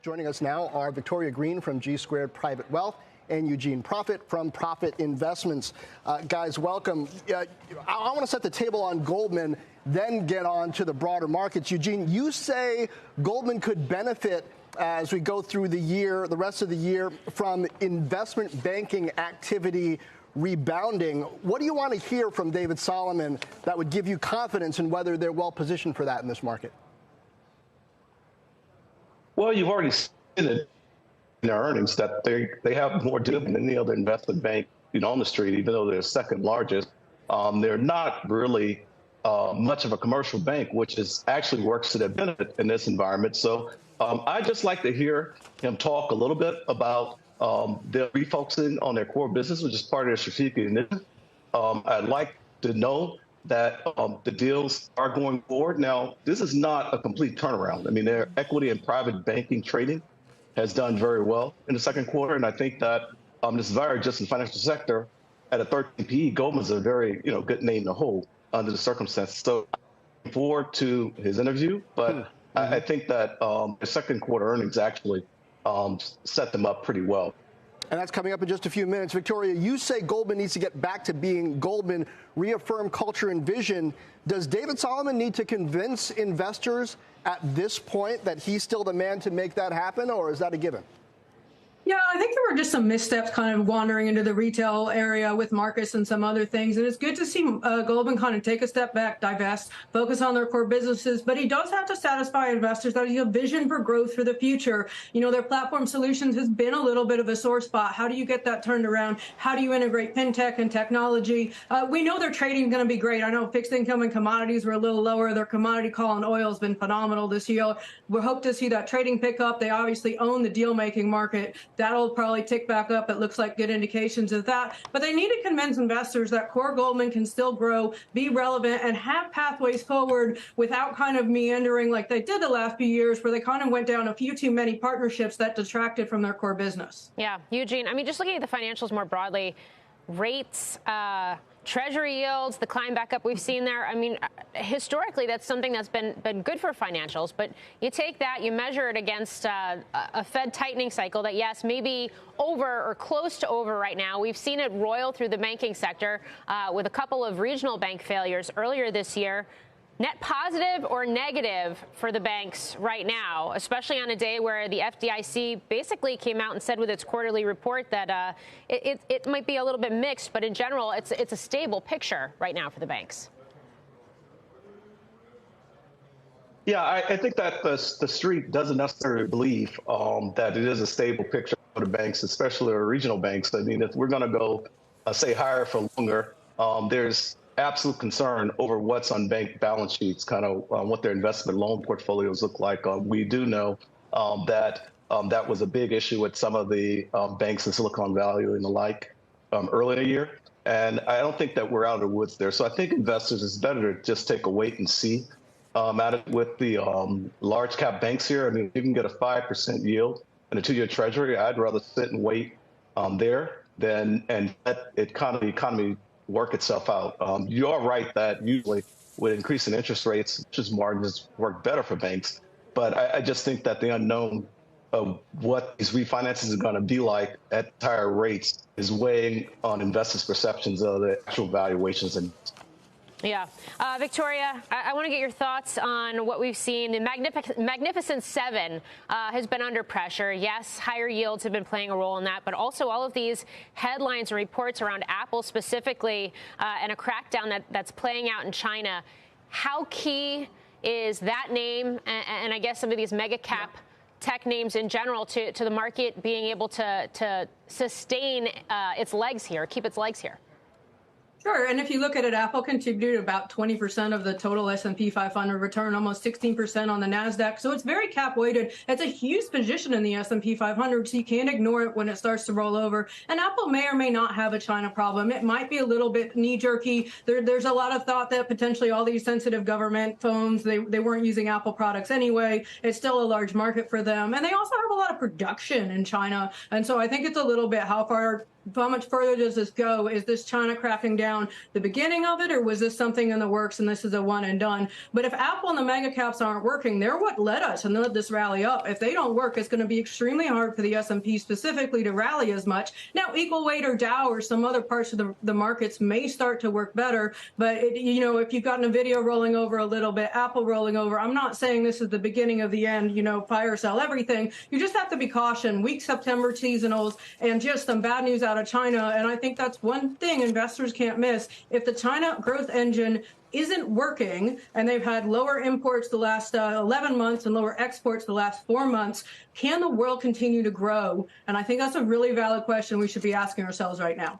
Joining us now are Victoria Green from G Squared Private Wealth and Eugene Profit from Profit Investments. Guys, welcome. I want to set the table on Goldman, then get on to the broader markets. Eugene, you say Goldman could benefit as we go through the year, the rest of the year, from investment banking activity rebounding. What do you want to hear from David Solomon that would give you confidence in whether they're well positioned for that in this market? Well, you've already seen it in their earnings that they have more dividend than any other investment bank, on the street, even though they're second largest. They're not really much of a commercial bank, which actually works to their benefit in this environment. So I'd just like to hear him talk a little bit about their refocusing on their core business, which is part of their strategic initiative. I'd like to know that the deals are going forward. Now, this is not a complete turnaround. I mean, their equity and private banking trading has done very well in the second quarter, and I think that this is very just in the financial sector at a 13 PE. Goldman's a very good name to hold under the circumstances. So, looking forward to his interview, but I think that the second quarter earnings actually set them up pretty well. And that's coming up in just a few minutes. Victoria, you say Goldman needs to get back to being Goldman, reaffirm culture and vision. Does David Solomon need to convince investors at this point that he's still the man to make that happen, or is that a given? Yeah, I think there were just some missteps kind of wandering into the retail area with Marcus and some other things. And it's good to see Goldman kind of take a step back, divest, focus on their core businesses. But he does have to satisfy investors that he has a vision for growth for the future. Their platform solutions has been a little bit of a sore spot. How do you get that turned around? How do you integrate fintech and technology? We know their trading is going to be great. I know fixed income and commodities were a little lower. Their commodity call on oil has been phenomenal this year. We hope to see that trading pick up. They obviously own the deal-making market. That'll probably tick back up. It looks like good indications of that. But they need to convince investors that core Goldman can still grow, be relevant, and have pathways forward without kind of meandering like they did the last few years, where they kind of went down a few too many partnerships that detracted from their core business. Yeah, Eugene, I mean, just looking at the financials more broadly, rates, Treasury yields, the climb back up we've seen there. I mean, historically, that's something that's been good for financials. But you take that, you measure it against a Fed tightening cycle that, yes, maybe over or close to over right now. We've seen it roil through the banking sector with a couple of regional bank failures earlier this year. Net positive or negative for the banks right now, especially on a day where the FDIC basically came out and said with its quarterly report that it might be a little bit mixed, but in general, it's a stable picture right now for the banks. Yeah, I think that the street doesn't necessarily believe that it is a stable picture for the banks, especially our regional banks. I mean, if we're going to go, say, higher for longer, there's absolute concern over what's on bank balance sheets, kind of what their investment loan portfolios look like. We do know that that was a big issue with some of the banks in Silicon Valley and the like early in the year. And I don't think that we're out of the woods there. So I think investors, it's better to just take a wait and see at it with the large cap banks here. I mean, if you can get a 5% yield in a 2-year treasury, I'd rather sit and wait there and let the economy work itself out. You are right that usually with increasing interest rates, interest margins work better for banks. But I just think that the unknown of what these refinances are going to be like at higher rates is weighing on investors' perceptions of the actual valuations. And yeah. Victoria, I want to get your thoughts on what we've seen. The Magnificent Seven has been under pressure. Yes, higher yields have been playing a role in that, but also all of these headlines and reports around Apple specifically and a crackdown that's playing out in China. How key is that name and I guess some of these mega cap tech names in general to the market being able to sustain its legs here, keep its legs here? Sure. And if you look at it, Apple contributed about 20% of the total S&P 500 return, almost 16% on the NASDAQ. So it's very cap weighted. It's a huge position in the S&P 500, so you can't ignore it when it starts to roll over. And Apple may or may not have a China problem. It might be a little bit knee-jerky. There's a lot of thought that potentially all these sensitive government phones, they weren't using Apple products anyway. It's still a large market for them. And they also have a lot of production in China. And so I think it's a little bit how far how much further does this go? Is this China cracking down the beginning of it, or was this something in the works and this is a one and done? But if Apple and the mega caps aren't working, they're what led us and led this rally up. If they don't work, it's going to be extremely hard for the S&P specifically to rally as much. Now, equal weight or Dow or some other parts of the markets may start to work better, but if you've got Nvidia rolling over a little bit, Apple rolling over, I'm not saying this is the beginning of the end, fire sell everything. You just have to be cautious. Weak September seasonals and just some bad news out of China. And I think that's one thing investors can't miss. If the China growth engine isn't working and they've had lower imports the last 11 months and lower exports the last 4 months, can the world continue to grow? And I think that's a really valid question we should be asking ourselves right now.